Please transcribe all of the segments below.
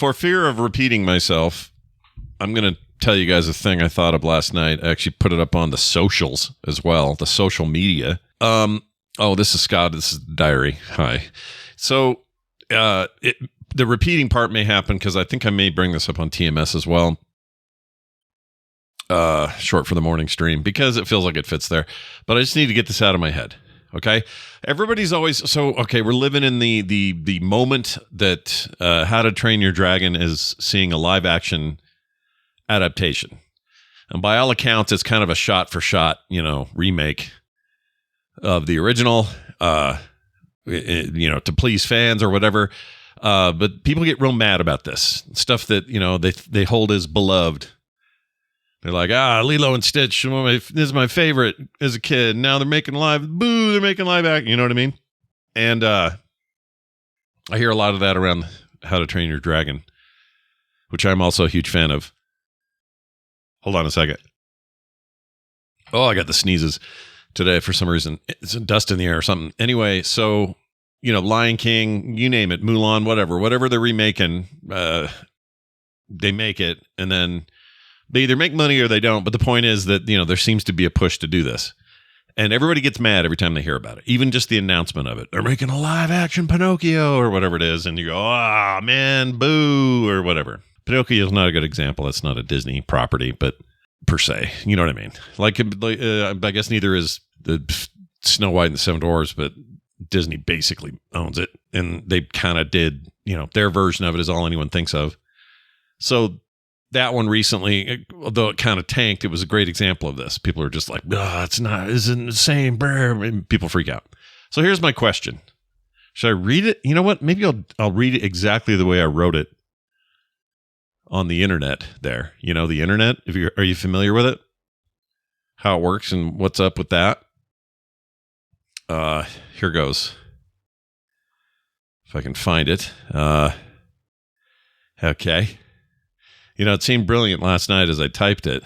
For fear of repeating myself, I'm going to tell you guys a thing I thought of last night. I actually put it up on the socials as well, the social media. This is Scott. This is Diary. Hi. So the repeating part may happen because I think I may bring this up on TMS as well. Short for the morning stream because it feels like it fits there. But I just need to get this out of my head. Okay. Everybody's always we're living in the moment that How to Train Your Dragon is seeing a live action adaptation. And by all accounts, it's kind of a shot for shot, remake of the original, to please fans or whatever. But people get real mad about this stuff that, they hold as beloved. They're like, Lilo and Stitch, this is my favorite as a kid. Now they're making live action. You know what I mean? And I hear a lot of that around How to Train Your Dragon, which I'm also a huge fan of. Hold on a second. Oh, I got the sneezes today for some reason. It's dust in the air or something. Anyway, so, Lion King, you name it, Mulan, whatever they're remaking, they make it, and then they either make money or they don't. But the point is that, there seems to be a push to do this. And everybody gets mad every time they hear about it. Even just the announcement of it. They're making a live action Pinocchio or whatever it is. And you go, man, boo, or whatever. Pinocchio is not a good example. It's not a Disney property, but per se, you know what I mean? I guess neither is the Snow White and the Seven Dwarfs, but Disney basically owns it. And they kind of did, their version of it is all anyone thinks of. So that one recently, although it kind of tanked, it was a great example of this. People are just like, isn't the same. And people freak out. So here's my question. Should I read it? You know what? Maybe I'll read it exactly the way I wrote it on the internet there. The internet, are you familiar with it? How it works and what's up with that? Here goes. If I can find it. Okay. It seemed brilliant last night as I typed it.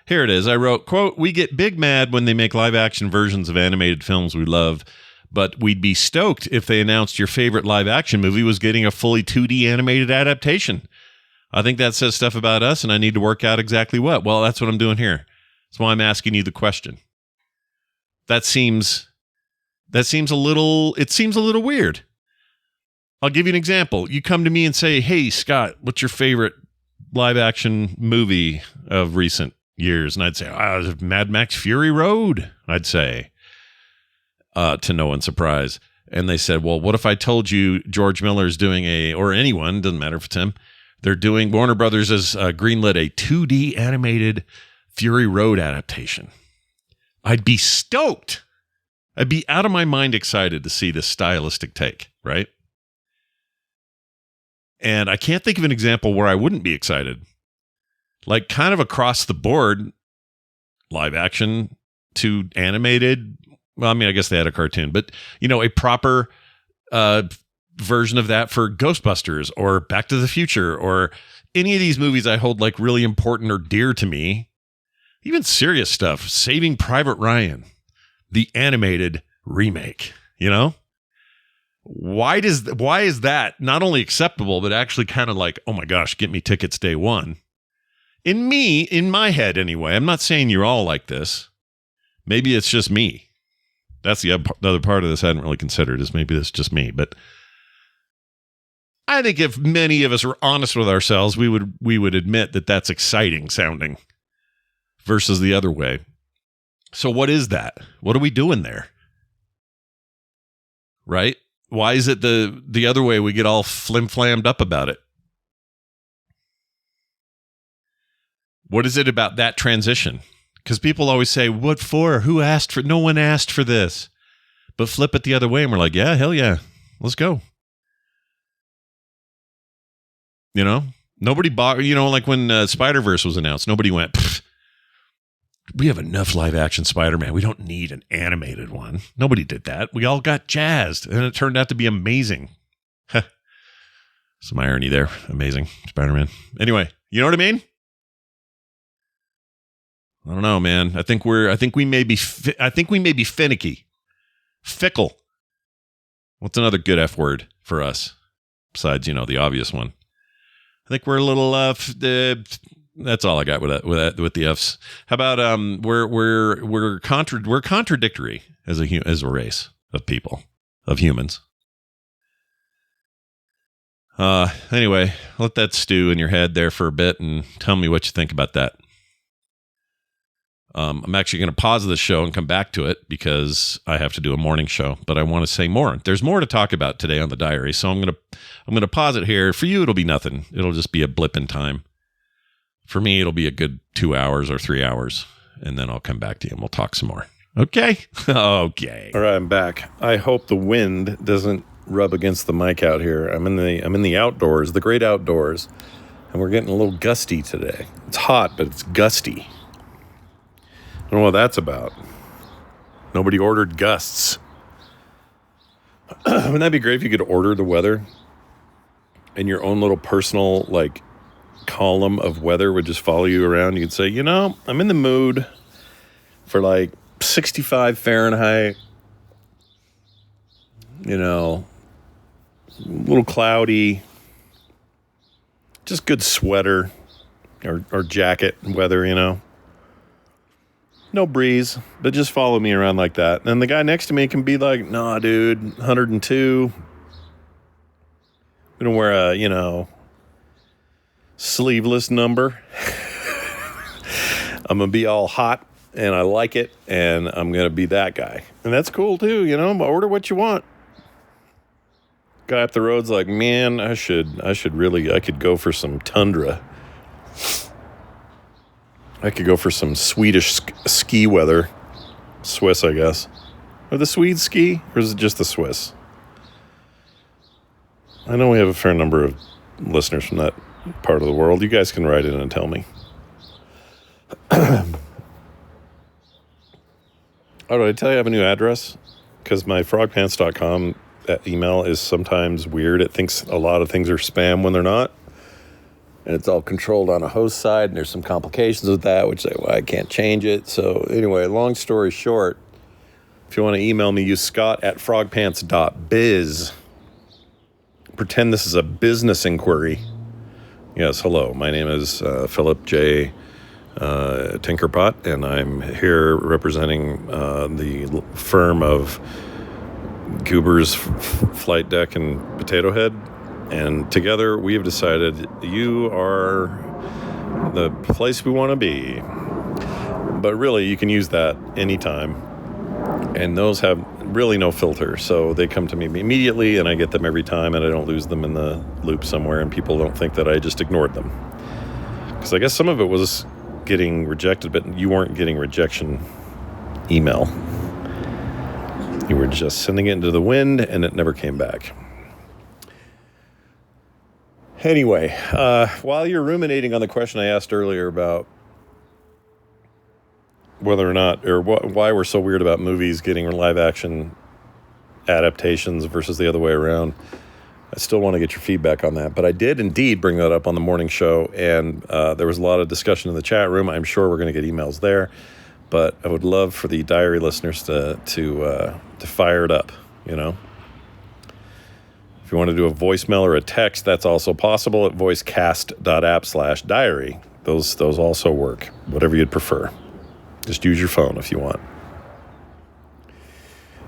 Here it is. I wrote, quote, "We get big mad when they make live action versions of animated films we love, but we'd be stoked if they announced your favorite live action movie was getting a fully 2D animated adaptation. I think that says stuff about us, and I need to work out exactly what." Well, that's what I'm doing here. That's why I'm asking you the question. That seems a little weird. I'll give you an example. You come to me and say, "Hey, Scott, what's your favorite live action movie of recent years?" And I'd say, Mad Max Fury Road, I'd say, to no one's surprise. And they said, well, what if I told you George Miller's doing or anyone, doesn't matter if it's him, Warner Brothers has greenlit a 2D animated Fury Road adaptation. I'd be stoked. I'd be out of my mind excited to see this stylistic take, right? And I can't think of an example where I wouldn't be excited. Like kind of across the board, live action to animated. Well, I mean, I guess they had a cartoon, but a proper version of that for Ghostbusters or Back to the Future or any of these movies I hold like really important or dear to me. Even serious stuff, Saving Private Ryan, the animated remake, Why is that not only acceptable, but actually kind of like, oh my gosh, get me tickets day one? In my head anyway, I'm not saying you're all like this. Maybe it's just me. That's the other part of this I hadn't really considered is maybe it's just me. But I think if many of us were honest with ourselves, we would admit that that's exciting sounding versus the other way. So what is that? What are we doing there? Right? Why is it the other way we get all flim-flammed up about it? What is it about that transition? Because people always say, what for? Who asked for? No one asked for this. But flip it the other way and we're like, yeah, hell yeah. Let's go. Nobody bought, like when Spider-Verse was announced, nobody went, we have enough live action Spider-Man. We don't need an animated one. Nobody did that. We all got jazzed and it turned out to be amazing. Some irony there. Amazing Spider-Man. Anyway, you know what I mean? I don't know, man. I think we may be finicky. Fickle. What's another good F word for us? Besides, the obvious one. think we're a little that's all I got with the Fs. How about we're contradictory as a race of people, of humans. Anyway, let that stew in your head there for a bit and tell me what you think about that. I'm actually going to pause the show and come back to it because I have to do a morning show, but I want to say more. There's more to talk about today on the diary, so I'm going to pause it here. For you, it'll be nothing. It'll just be a blip in time. For me, it'll be a good 2 hours or 3 hours, and then I'll come back to you and we'll talk some more. Okay? Okay. All right, I'm back. I hope the wind doesn't rub against the mic out here. I'm in the outdoors, the great outdoors, and we're getting a little gusty today. It's hot, but it's gusty. I don't know what that's about. Nobody ordered gusts. Wouldn't that be great if you could order the weather and your own little personal, like, column of weather would just follow you around? You could say, I'm in the mood for, like, 65 Fahrenheit, a little cloudy, just good sweater or jacket weather, No breeze, but just follow me around like that. And the guy next to me can be like, nah, dude, 102. We don't wear a, sleeveless number. I'm going to be all hot, and I like it, and I'm going to be that guy. And that's cool, too, order what you want. Guy up the road's like, man, I could go for some tundra. I could go for some Swedish ski weather. Swiss, I guess. Are the Swedes ski, or is it just the Swiss? I know we have a fair number of listeners from that part of the world. You guys can write in and tell me. Oh, did I tell you I have a new address? Because my frogpants.com email is sometimes weird. It thinks a lot of things are spam when they're not. And it's all controlled on a host side, and there's some complications with that, which I can't change it. So anyway, long story short, if you want to email me, use scott@frogpants.biz. Pretend this is a business inquiry. Yes, hello. My name is Philip J. Tinkerpot, and I'm here representing the firm of Goobers, Flight Deck, and Potato Head. And together we have decided you are the place we want to be. But really, you can use that anytime. And those have really no filter. So they come to me immediately, and I get them every time, and I don't lose them in the loop somewhere, and people don't think that I just ignored them. Because I guess some of it was getting rejected, but you weren't getting rejection email. You were just sending it into the wind, and it never came back. Anyway, while you're ruminating on the question I asked earlier about whether or not, or why we're so weird about movies getting live action adaptations versus the other way around, I still want to get your feedback on that. But I did indeed bring that up on the morning show, and there was a lot of discussion in the chat room. I'm sure we're going to get emails there, but I would love for the diary listeners to fire it up, If you want to do a voicemail or a text, that's also possible at voicecast.app/diary. Those also work, whatever you'd prefer. Just use your phone if you want.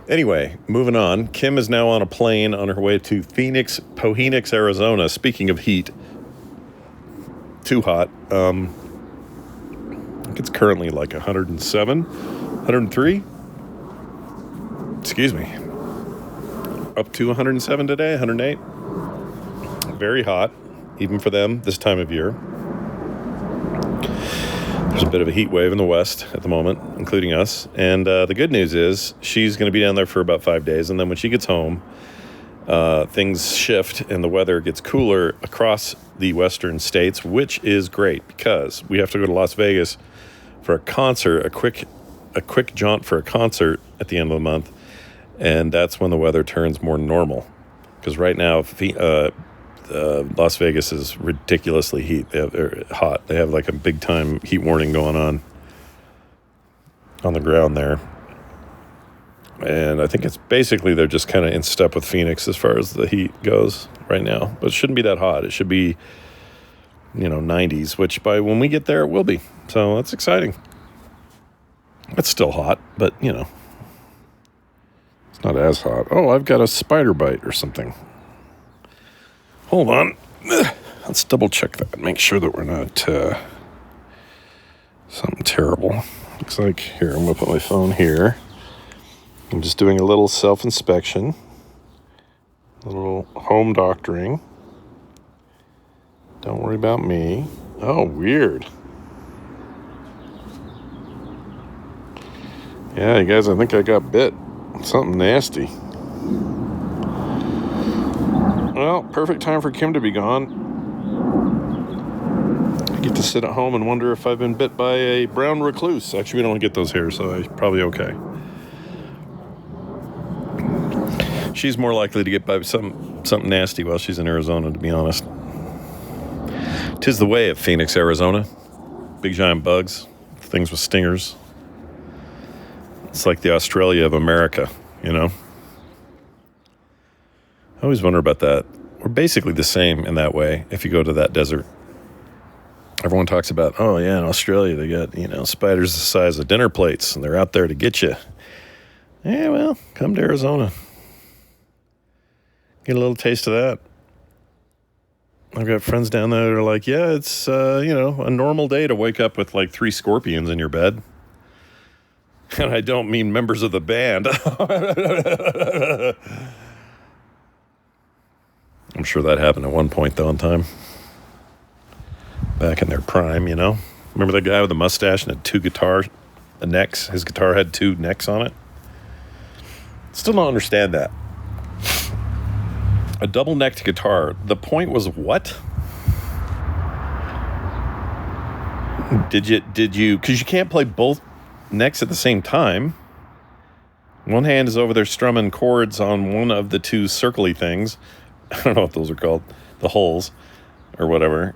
Anyway, moving on. Kim is now on a plane on her way to Phoenix, Arizona. Speaking of heat, too hot. I think it's currently like 107, 103. Excuse me. Up to 107 today, 108. Very hot, even for them this time of year. There's a bit of a heat wave in the West at the moment, including us. And the good news is she's going to be down there for about 5 days. And then when she gets home, things shift and the weather gets cooler across the western states, which is great because we have to go to Las Vegas for a concert, a quick jaunt for a concert at the end of the month. And that's when the weather turns more normal. Because right now, Las Vegas is ridiculously they're hot. They have like a big time heat warning going on the ground there. And I think it's basically they're just kind of in step with Phoenix as far as the heat goes right now. But it shouldn't be that hot. It should be 90s, which by when we get there, it will be. So that's exciting. It's still hot, but, it's not as hot. Oh, I've got a spider bite or something. Hold on. Let's double check that. Make sure that we're not something terrible. Looks like, here, I'm going to put my phone here. I'm just doing a little self-inspection. A little home doctoring. Don't worry about me. Oh, weird. Yeah, you guys, I think I got bit. Something nasty. Well, perfect time for Kim to be gone. I get to sit at home and wonder if I've been bit by a brown recluse. Actually, we don't get those here, so I'm probably okay. She's more likely to get by something nasty while she's in Arizona, to be honest. 'Tis the way of Phoenix, Arizona. Big giant bugs, things with stingers. It's like the Australia of America, I always wonder about that. We're basically the same in that way if you go to that desert. Everyone talks about, oh yeah, in Australia they got, spiders the size of dinner plates and they're out there to get you. Yeah, well, come to Arizona. Get a little taste of that. I've got friends down there that are like, yeah, it's, a normal day to wake up with like 3 scorpions in your bed. And I don't mean members of the band. I'm sure that happened at one point, though, in time. Back in their prime, Remember that guy with the mustache and had 2 guitar necks? His guitar had 2 necks on it. Still don't understand that. A double-necked guitar. The point was what? Did you, because you can't play both necks at the same time. One hand is over there strumming chords on one of the 2 circly things. I don't know what those are called. The holes or whatever.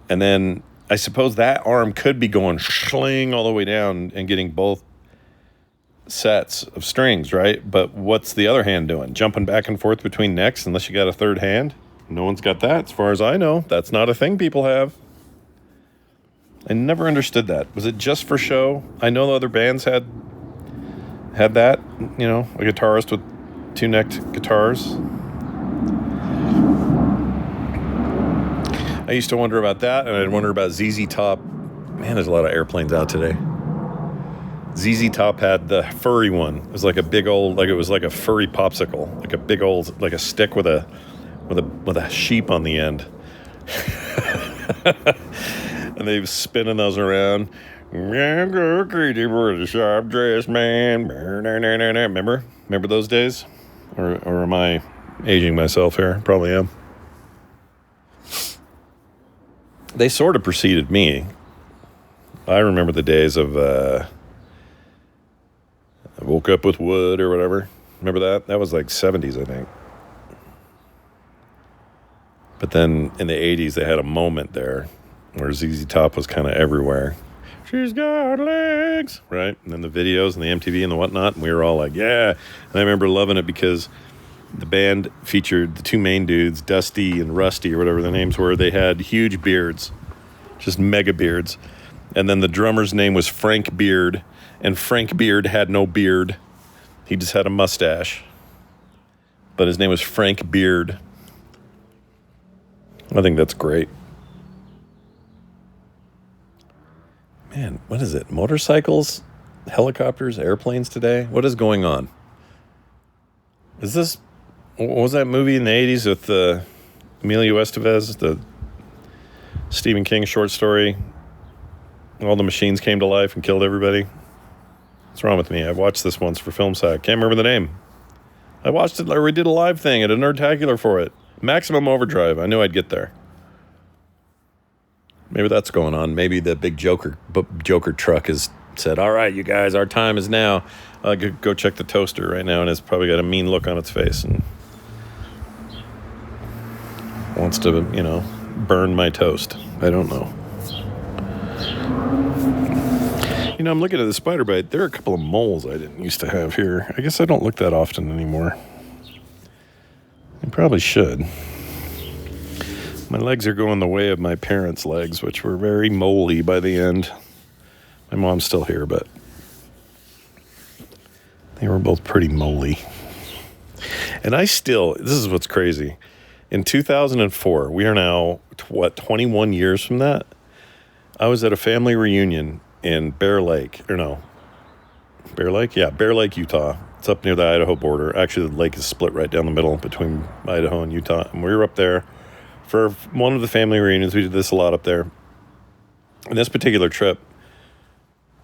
And then I suppose that arm could be going schling all the way down and getting both sets of strings, right? But what's the other hand doing? Jumping back and forth between necks unless you got a third hand? No one's got that as far as I know. That's not a thing people have. I never understood that. Was it just for show? I know other bands had that, a guitarist with 2-necked guitars. I used to wonder about that, and I'd wonder about ZZ Top. Man, there's a lot of airplanes out today. ZZ Top had the furry one. It was like a big old, it was like a furry popsicle, like a big old, like a stick with a sheep on the end. And they were spinning those around. Crazy for the sharp dressed man. Remember those days? Or am I aging myself here? Probably am. They sort of preceded me. I remember the days of I Woke Up With Wood or whatever. Remember that? That was like 70s, I think. But then in the 80s, they had a moment there where ZZ Top was kind of everywhere. She's got legs, right? And then the videos and the MTV and the whatnot, and we were all like, yeah. And I remember loving it because the band featured the 2 main dudes, Dusty and Rusty or whatever their names were. They had huge beards, just mega beards. And then the drummer's name was Frank Beard, and Frank Beard had no beard. He just had a mustache. But his name was Frank Beard. I think that's great. Man, what is it? Motorcycles, helicopters, airplanes today? What is going on? Is this... What was that movie in the 80s with Emilio Estevez, the Stephen King short story? All the machines came to life and killed everybody. What's wrong with me? I watched this once for Film Sack. Can't remember the name. I watched it, we did a live thing at a Nerdtacular for it. Maximum Overdrive. I knew I'd get there. Maybe that's going on. Maybe the big Joker truck has said, all right, you guys, our time is now. Go check the toaster right now, and it's probably got a mean look on its face and wants to, burn my toast. I don't know. I'm looking at the spider bite. There are a couple of moles I didn't used to have here. I guess I don't look that often anymore. I probably should. My legs are going the way of my parents' legs, which were very moly by the end. My mom's still here, but they were both pretty moly. And this is what's crazy. In 2004, we are now, 21 years from that? I was at a family reunion in Bear Lake, Bear Lake? Yeah, Bear Lake, Utah. It's up near the Idaho border. Actually, the lake is split right down the middle between Idaho and Utah. And we were up there for one of the family reunions. We did this a lot up there. And this particular trip,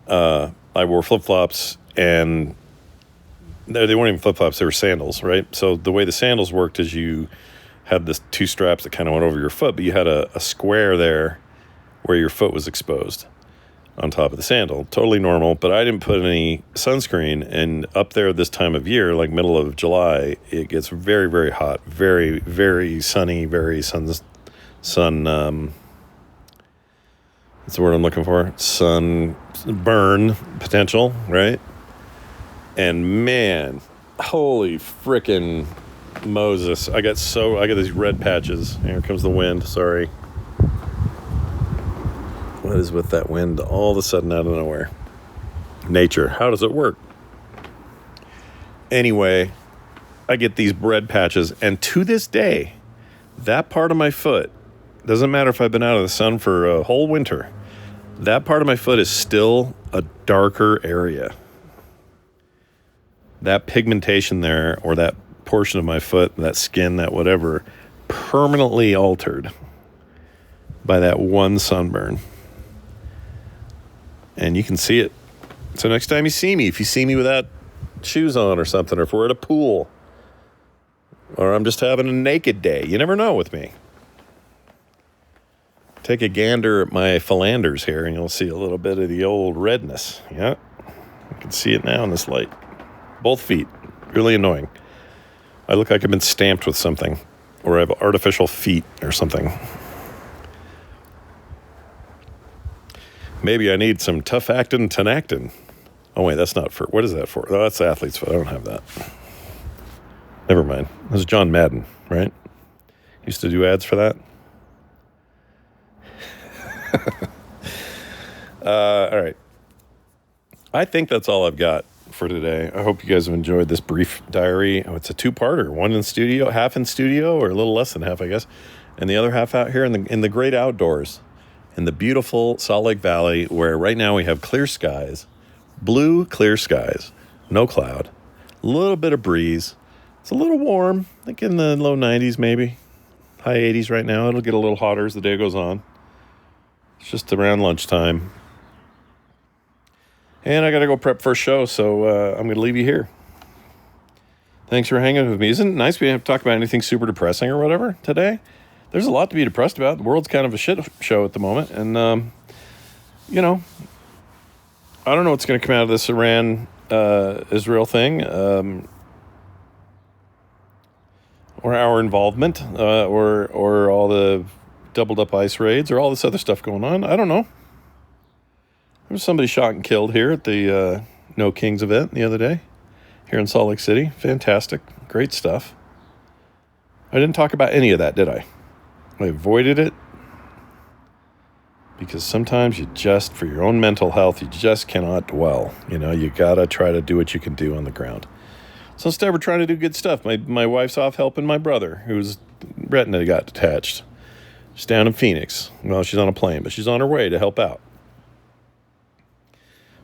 I wore flip-flops, and they weren't even flip-flops, they were sandals, right? So the way the sandals worked is you had this two straps that kind of went over your foot, but you had a square there where your foot was exposed on top of the sandal. Totally normal, but I didn't put any sunscreen, and up there this time of year, like middle of July, it gets very, very hot, very, very sunny, very what's the word I'm looking for? Sun burn potential, right? And man, holy frickin' Moses. I got these red patches. Here comes the wind, sorry. What is with that wind all of a sudden out of nowhere? Nature, how does it work? Anyway, I get these red patches, and to this day, that part of my foot, doesn't matter if I've been out of the sun for a whole winter, that part of my foot is still a darker area. That pigmentation there, or that portion of my foot, that skin, that whatever, permanently altered by that one sunburn. And you can see it. So next time you see me, if you see me without shoes on or something, or if we're at a pool, or I'm just having a naked day, you never know with me. Take a gander at my philanders here, and you'll see a little bit of the old redness. Yeah, you can see it now in this light. Both feet, really annoying. I look like I've been stamped with something, or I have artificial feet or something. Maybe I need some tough actin, tenactin. Oh wait, that's not for, what is that for? Oh, that's the athlete's foot. I don't have that. Never mind. This is John Madden, right? Used to do ads for that. All right. I think that's all I've got for today. I hope you guys have enjoyed this brief diary. Oh, it's a two-parter, one in studio, half in studio, or a little less than half, I guess, and the other half out here in the great outdoors, in the beautiful Salt Lake Valley, where right now we have clear skies, blue clear skies, no cloud, a little bit of breeze. It's a little warm, I think in the low 90s maybe, high 80s right now. It'll get a little hotter as the day goes on. It's just around lunchtime. And I got to go prep for a show, so I'm going to leave you here. Thanks for hanging with me. Isn't it nice we have to talk about anything super depressing or whatever today? There's a lot to be depressed about. The world's kind of a shit show at the moment. And, I don't know what's going to come out of this Iran-Israel thing, or our involvement, or all the doubled-up ice raids, or all this other stuff going on. I don't know. There was somebody shot and killed here at the No Kings event the other day here in Salt Lake City. Fantastic. Great stuff. I didn't talk about any of that, did I? I avoided it because sometimes you just, for your own mental health, you just cannot dwell. You got to try to do what you can do on the ground. So instead, we're trying to do good stuff. My wife's off helping my brother, whose retina got detached. She's down in Phoenix. Well, she's on a plane, but she's on her way to help out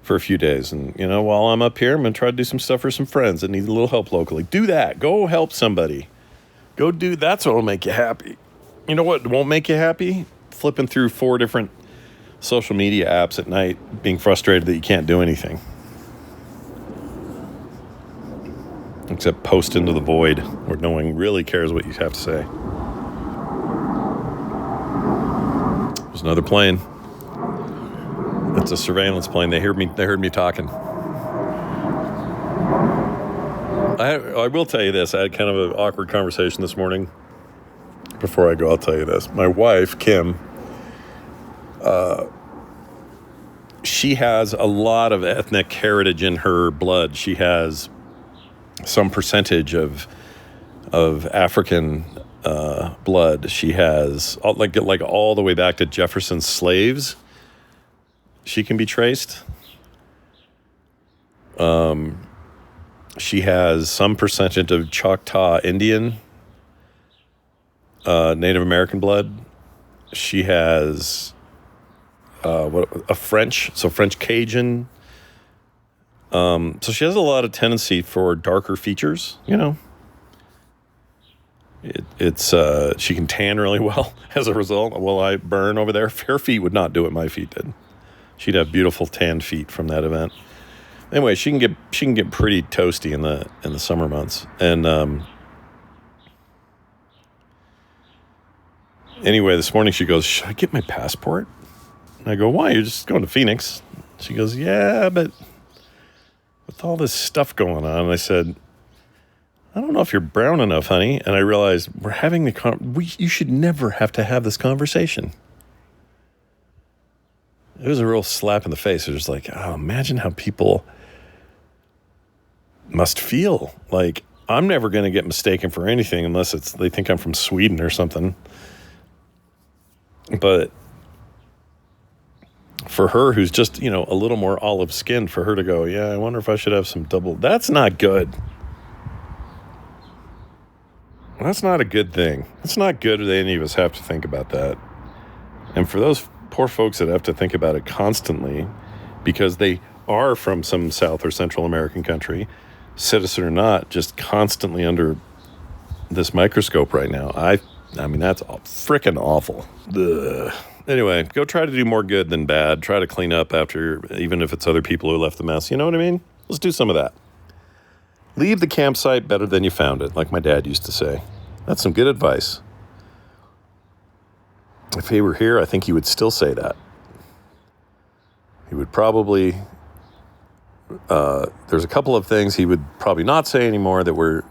for a few days. And, while I'm up here, I'm going to try to do some stuff for some friends that need a little help locally. Do that. Go help somebody. Go do, that's what will make you happy. You know what won't make you happy? Flipping through 4 different social media apps at night, being frustrated that you can't do anything. Except post into the void where no one really cares what you have to say. There's another plane. It's a surveillance plane. They heard me talking. I will tell you this. I had kind of an awkward conversation this morning. Before I go, I'll tell you this. My wife, Kim, she has a lot of ethnic heritage in her blood. She has some percentage of African blood. She has like all the way back to Jefferson's slaves. She can be traced. She has some percentage of Choctaw Indian, Native American blood. She has French Cajun. So she has a lot of tendency for darker features, you know. She can tan really well as a result. Well, I burn over there. Her feet would not do what my feet did. She'd have beautiful tanned feet from that event. Anyway, she can get pretty toasty in the summer months. And anyway, this morning she goes, "Should I get my passport?" And I go, "Why? You're just going to Phoenix." She goes, "Yeah, but with all this stuff going on." And I said, "I don't know if you're brown enough, honey." And I realized we're having you should never have to have this conversation. It was a real slap in the face. It was like, oh, imagine how people must feel. Like, I'm never going to get mistaken for anything unless they think I'm from Sweden or something. But for her, who's just, a little more olive skinned, for her to go, "Yeah, I wonder if I should have some double," that's not good. That's not a good thing. It's not good that any of us have to think about that. And for those poor folks that have to think about it constantly because they are from some South or Central American country, citizen or not, just constantly under this microscope right now. I mean, that's freaking awful. Ugh. Anyway, go try to do more good than bad. Try to clean up after, even if it's other people who left the mess. You know what I mean? Let's do some of that. Leave the campsite better than you found it, like my dad used to say. That's some good advice. If he were here, I think he would still say that. He would probably, there's a couple of things he would probably not say anymore that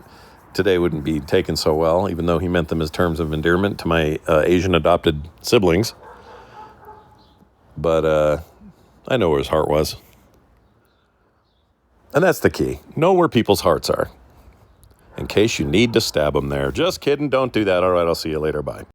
today wouldn't be taken so well, even though he meant them as terms of endearment to my Asian adopted siblings. But I know where his heart was. And that's the key. Know where people's hearts are, in case you need to stab them there. Just kidding. Don't do that. All right, I'll see you later. Bye.